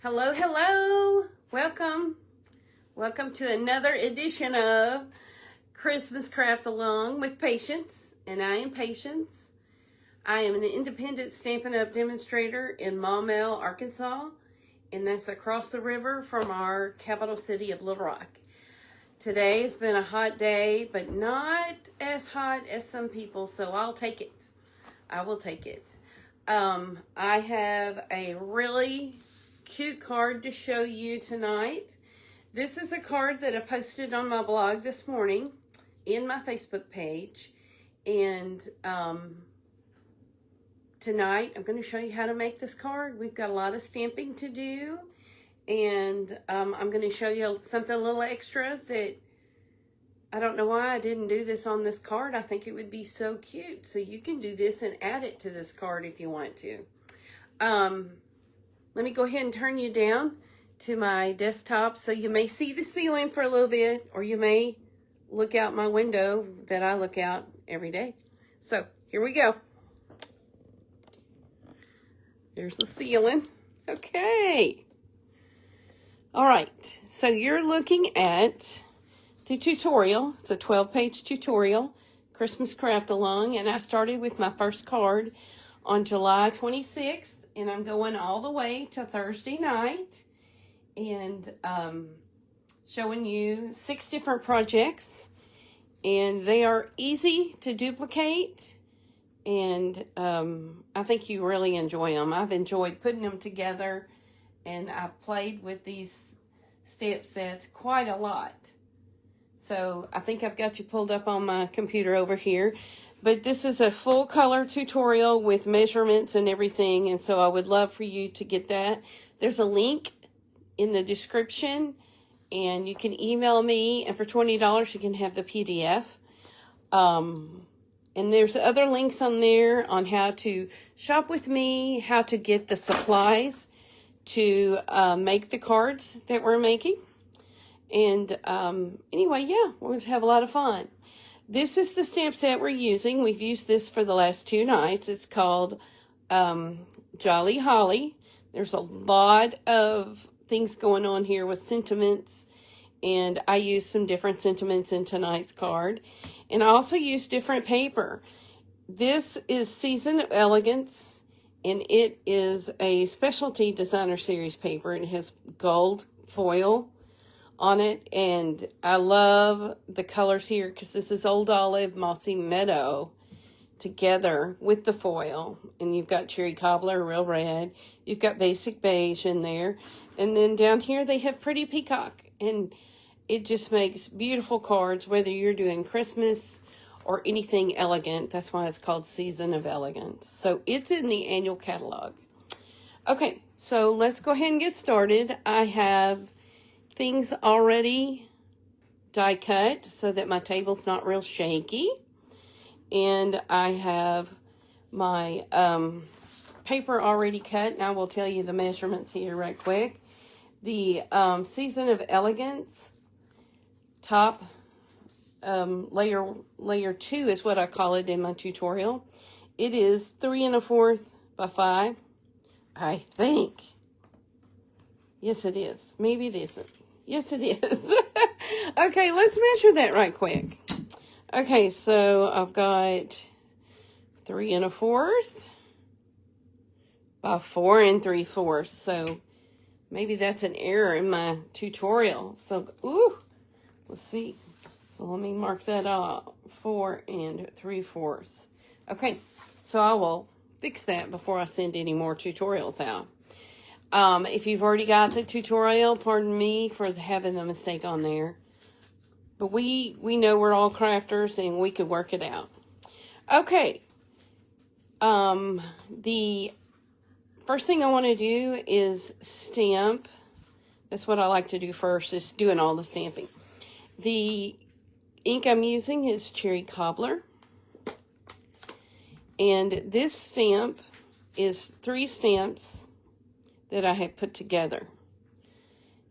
Hello, hello. Welcome to another edition of Christmas Craft Along with Patience, and I am Patience. I am an independent Stampin' Up! Demonstrator in Maumelle, Arkansas, and that's across the river from our capital city of Little Rock. Today has been a hot day, but not as hot as some people, so I'll take it. I will take it. I have a really cute card to show you tonight. This is a card that I posted on my blog this morning in my Facebook page, and tonight I'm going to show you how to make this card. We've got a lot of stamping to do, and I'm going to show you something a little extra that I don't know why I didn't do this on this card. I think it would be so cute. So you can do this and add it to this card if you want to. Let me go ahead and turn you down to my desktop so you may see the ceiling for a little bit, or you may look out my window that I look out every day. So here we go. Here's the ceiling. Okay. All right. So you're looking at the tutorial. It's a 12-page tutorial, Christmas Craft Along, and I started with my first card on July 26th, and I'm going all the way to Thursday night, and showing you 6 different projects, and they are easy to duplicate, and I think you really enjoy them. I've enjoyed putting them together, and I've played with these stamp sets quite a lot. So I think I've got you pulled up on my computer over here. But this is a full color tutorial with measurements and everything. And so I would love for you to get that. There's a link in the description, and you can email me. And for $20, you can have the PDF. And there's other links on there on how to shop with me, how to get the supplies to make the cards that we're making. And anyway, yeah, we'll just have a lot of fun. This is the stamp set we're using. We've used this for the last 2 nights. It's called Jolly Holly. There's a lot of things going on here with sentiments, and I used some different sentiments in tonight's card. And I also used different paper. This is Season of Elegance, and it is a specialty designer series paper, and it has gold foil on it, and I love the colors here because this is Old Olive, Mossy Meadow together with the foil, and you've got Cherry Cobbler, Real Red, you've got Basic Beige in there, and then down here they have Pretty Peacock, and it just makes beautiful cards whether you're doing Christmas or anything elegant. That's why it's called Season of Elegance. So it's in the annual catalog. Okay, so let's go ahead and get started. I have things already die cut so that my table's not real shaky, and I have my paper already cut, and I will tell you the measurements here right quick. The Season of Elegance top layer 2 is what I call it in my tutorial. It is 3 1/4 by 5, I think. Yes, it is. Maybe it isn't. Yes, it is. Okay, let's measure that right quick. Okay, so I've got 3 1/4 by 4 3/4. So maybe that's an error in my tutorial. So, let's see. So let me mark that off. 4 3/4. Okay, so I will fix that before I send any more tutorials out. If you've already got the tutorial, pardon me for having the mistake on there. But we know we're all crafters, and we could work it out. Okay. The first thing I want to do is stamp. That's what I like to do first, is doing all the stamping. The ink I'm using is Cherry Cobbler. And this stamp is 3 stamps that I have put together.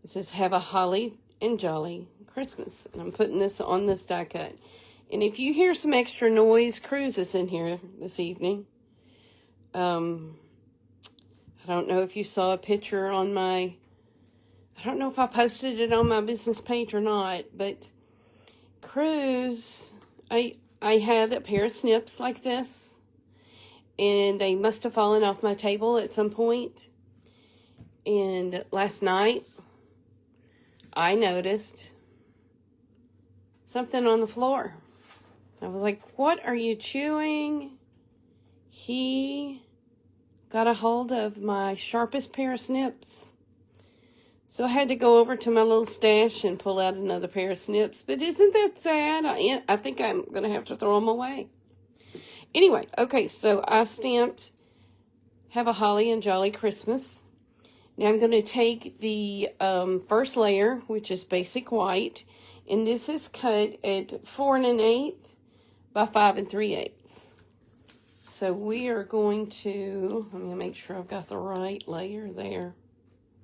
It says, "Have a holly and jolly Christmas." And I'm putting this on this die cut. And if you hear some extra noise, Cruz is in here this evening. I don't know if you saw a picture on my, I don't know if I posted it on my business page or not, but Cruz, I had a pair of snips like this, and they must have fallen off my table at some point. And last night, I noticed something on the floor. I was like, what are you chewing? He got a hold of my sharpest pair of snips. So I had to go over to my little stash and pull out another pair of snips. But isn't that sad? I think I'm going to have to throw them away. Anyway, okay, so I stamped Have a Holly and Jolly Christmas. Now I'm going to take the first layer, which is basic white. And this is cut at 4 1/8 by 5 3/8. So we are going to, let me make sure I've got the right layer there.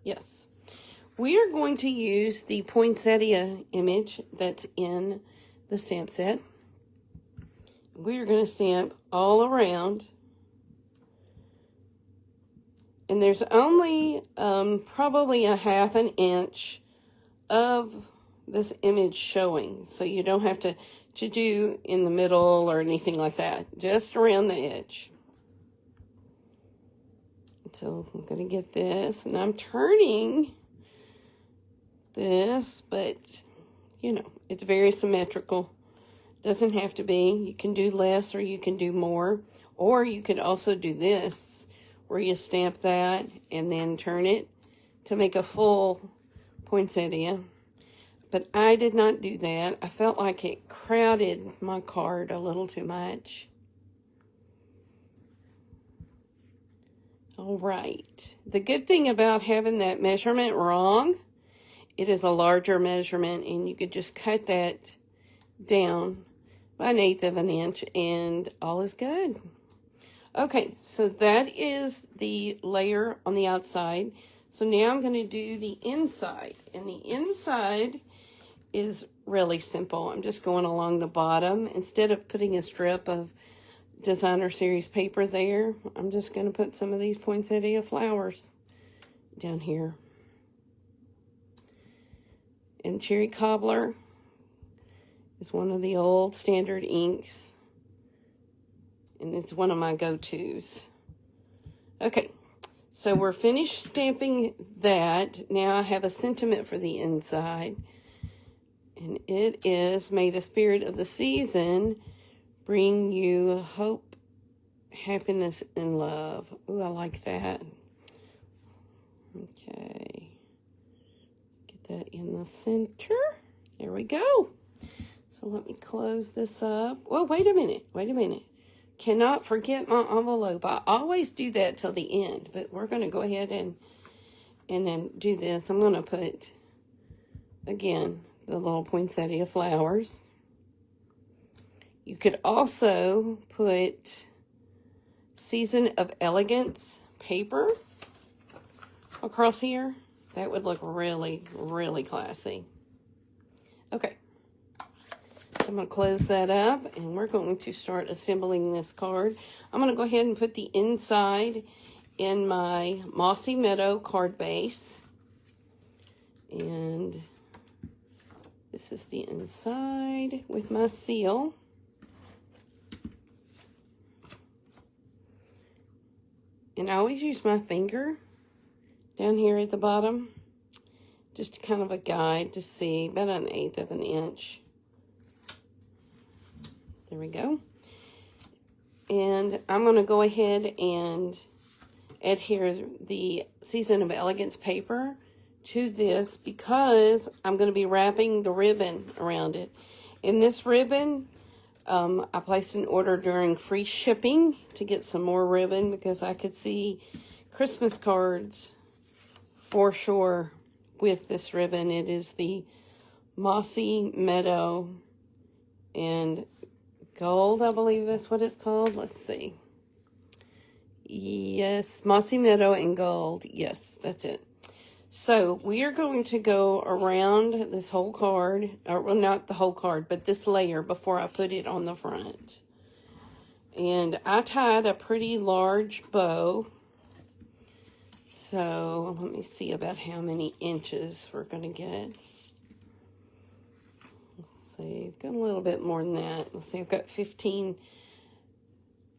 Yes. We are going to use the poinsettia image that's in the stamp set. We are going to stamp all around. And there's only probably a 1/2 inch of this image showing. So you don't have to do in the middle or anything like that. Just around the edge. So I'm going to get this. And I'm turning this, but you know, it's very symmetrical. Doesn't have to be. You can do less or you can do more. Or you could also do this, where you stamp that and then turn it to make a full poinsettia. But I did not do that. I felt like it crowded my card a little too much. All right. The good thing about having that measurement wrong, it is a larger measurement, and you could just cut that down by 1/8 of an inch, and all is good. Okay, so that is the layer on the outside. So now I'm going to do the inside, and the inside is really simple. I'm just going along the bottom. Instead of putting a strip of designer series paper there, I'm just going to put some of these poinsettia flowers down here. And Cherry Cobbler is one of the old standard inks, and it's one of my go-tos. Okay, so we're finished stamping that. Now I have a sentiment for the inside, and it is, may the spirit of the season bring you hope, happiness, and love. Ooh, I like that. Okay. That in the center. There we go. So let me close this up. Well, wait a minute. Cannot forget my envelope. I always do that till the end, but we're going to go ahead and then do this. I'm going to put, again, the little poinsettia flowers. You could also put Season of Elegance paper across here. That would look really, really classy. Okay. So I'm going to close that up, and we're going to start assembling this card. I'm going to go ahead and put the inside in my Mossy Meadow card base. And this is the inside with my seal. And I always use my finger down here at the bottom, just kind of a guide to see, about 1/8 of an inch. There we go. And I'm going to go ahead and adhere the Season of Elegance paper to this, because I'm going to be wrapping the ribbon around it. And this ribbon, I placed an order during free shipping to get some more ribbon, because I could see Christmas cards for sure with this ribbon. It is the Mossy Meadow and Gold, I believe that's what it's called. Let's see. Yes, Mossy Meadow and Gold. Yes, that's it. So we are going to go around this whole card, or well, not the whole card, but this layer before I put it on the front. And I tied a pretty large bow So let me see about how many inches we're going to get. Let's see, it's got a little bit more than that. Let's see, I've got 15.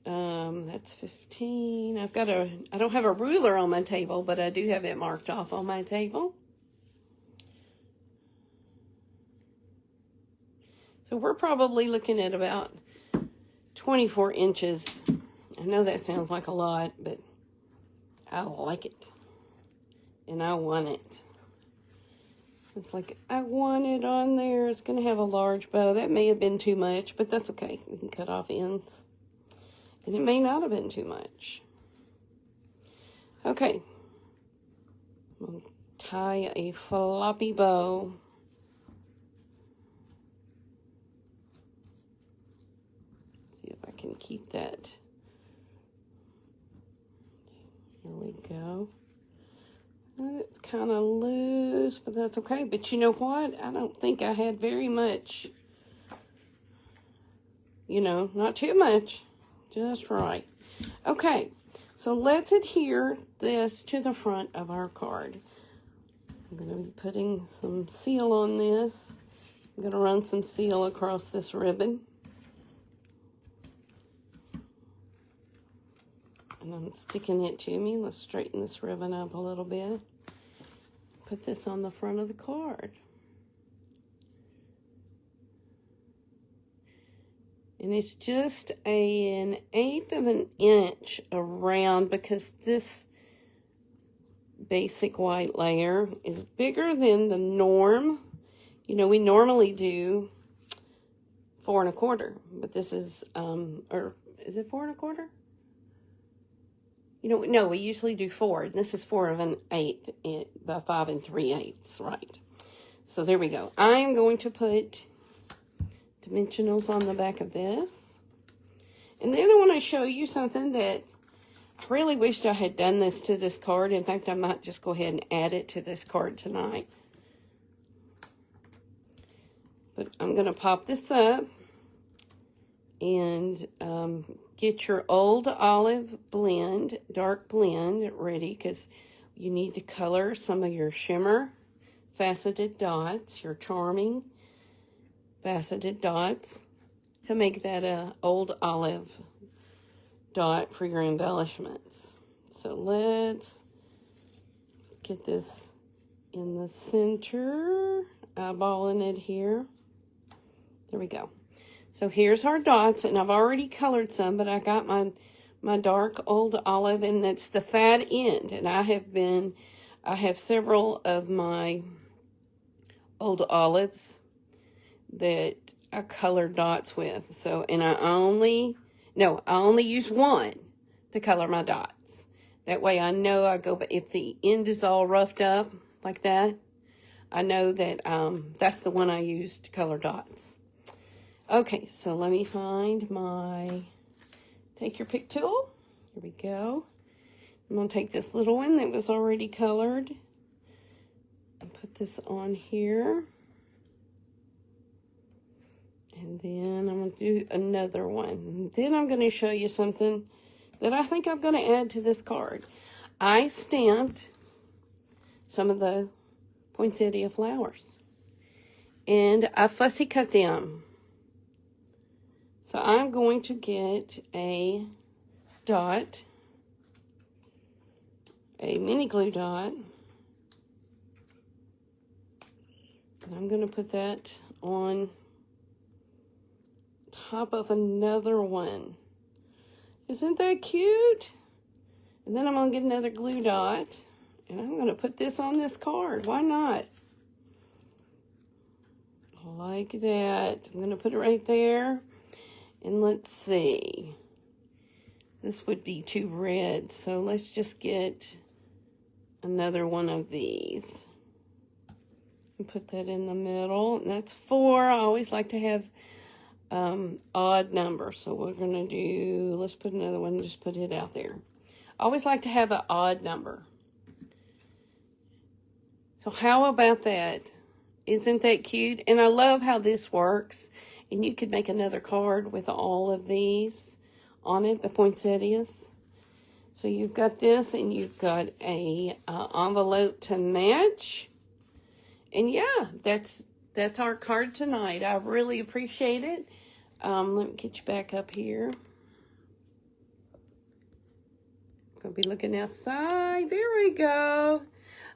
That's 15. I don't have a ruler on my table, but I do have it marked off on my table. So we're probably looking at about 24 inches. I know that sounds like a lot, but I like it. And I want it. It's like, I want it on there. It's going to have a large bow. That may have been too much, but that's okay. We can cut off ends. And it may not have been too much. Okay. I'm going to tie a floppy bow. See if I can keep that. Here we go. It's kind of loose, but that's okay. But you know what? I don't think I had very much. You know, not too much. Just right. Okay, so let's adhere this to the front of our card. I'm going to be putting some seal on this. I'm going to run some seal across this ribbon. And I'm sticking it to me. Let's straighten this ribbon up a little bit. Put this on the front of the card. And it's just an 1/8 of an inch around because this basic white layer is bigger than the norm. You know, we normally do 4 1/4, but this is, or is it 4 1/4? You know, no, we usually do 4. And this is 4 1/8 by 5 3/8, right? So there we go. I'm going to put dimensionals on the back of this. And then I want to show you something that I really wished I had done this to this card. In fact, I might just go ahead and add it to this card tonight. But I'm going to pop this up and get your old olive blend, dark blend ready, because you need to color some of your shimmer faceted dots, your charming faceted dots, to make that a old olive dot for your embellishments. So let's get this in the center, eyeballing it here. There we go. So here's our dots, and I've already colored some, but I got my dark old olive, and that's the fat end. And I have several of my old olives that I color dots with. So, and I only use one to color my dots. That way I know I go, but if the end is all roughed up like that, I know that that's the one I use to color dots. Okay, so let me find my take your pick tool. Here we go. I'm going to take this little one that was already colored and put this on here. And then I'm going to do another one. And then I'm going to show you something that I think I'm going to add to this card. I stamped some of the poinsettia flowers. And I fussy cut them. So I'm going to get a dot, a mini glue dot. And I'm going to put that on top of another one. Isn't that cute? And then I'm going to get another glue dot, and I'm going to put this on this card. Why not? Like that. I'm going to put it right there. And let's see. This would be too red, so let's just get another one of these. And put that in the middle. And that's 4. I always like to have odd numbers. So we're going to do, let's put another one, just put it out there. I always like to have an odd number. So how about that? Isn't that cute? And I love how this works. And you could make another card with all of these on it, the poinsettias. So you've got this, and you've got a envelope to match. And yeah, that's our card tonight. I really appreciate it. Let me get you back up here. I'm gonna be looking outside. There we go.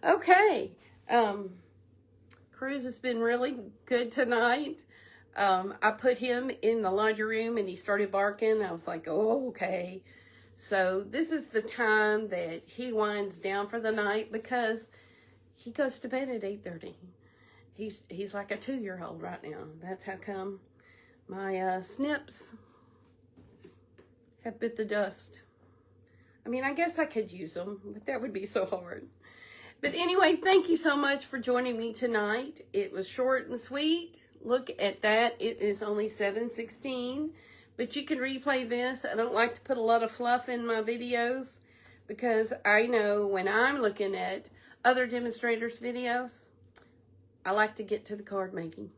Okay. Cruz has been really good tonight. I put him in the laundry room and he started barking. I was like, oh, okay. So this is the time that he winds down for the night because he goes to bed at 8:30. He's like a 2-year-old right now. That's how come my snips have bit the dust. I mean, I guess I could use them, but that would be so hard. But anyway, thank you so much for joining me tonight. It was short and sweet. Look at that. It is only 7:16, but you can replay this. I don't like to put a lot of fluff in my videos because I know when I'm looking at other demonstrators' videos, I like to get to the card making.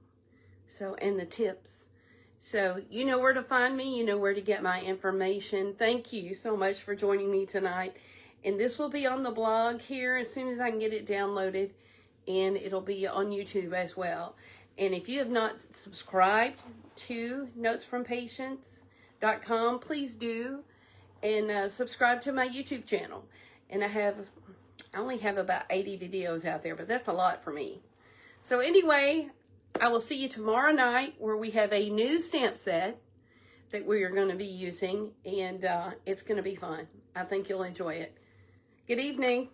So, and the tips. So, you know where to find me. You know where to get my information. Thank you so much for joining me tonight. And this will be on the blog here as soon as I can get it downloaded. And it'll be on YouTube as well. And if you have not subscribed to notesfrompatience.com, please do. And subscribe to my YouTube channel. And I only have about 80 videos out there, but that's a lot for me. So anyway, I will see you tomorrow night where we have a new stamp set that we are going to be using. And it's going to be fun. I think you'll enjoy it. Good evening.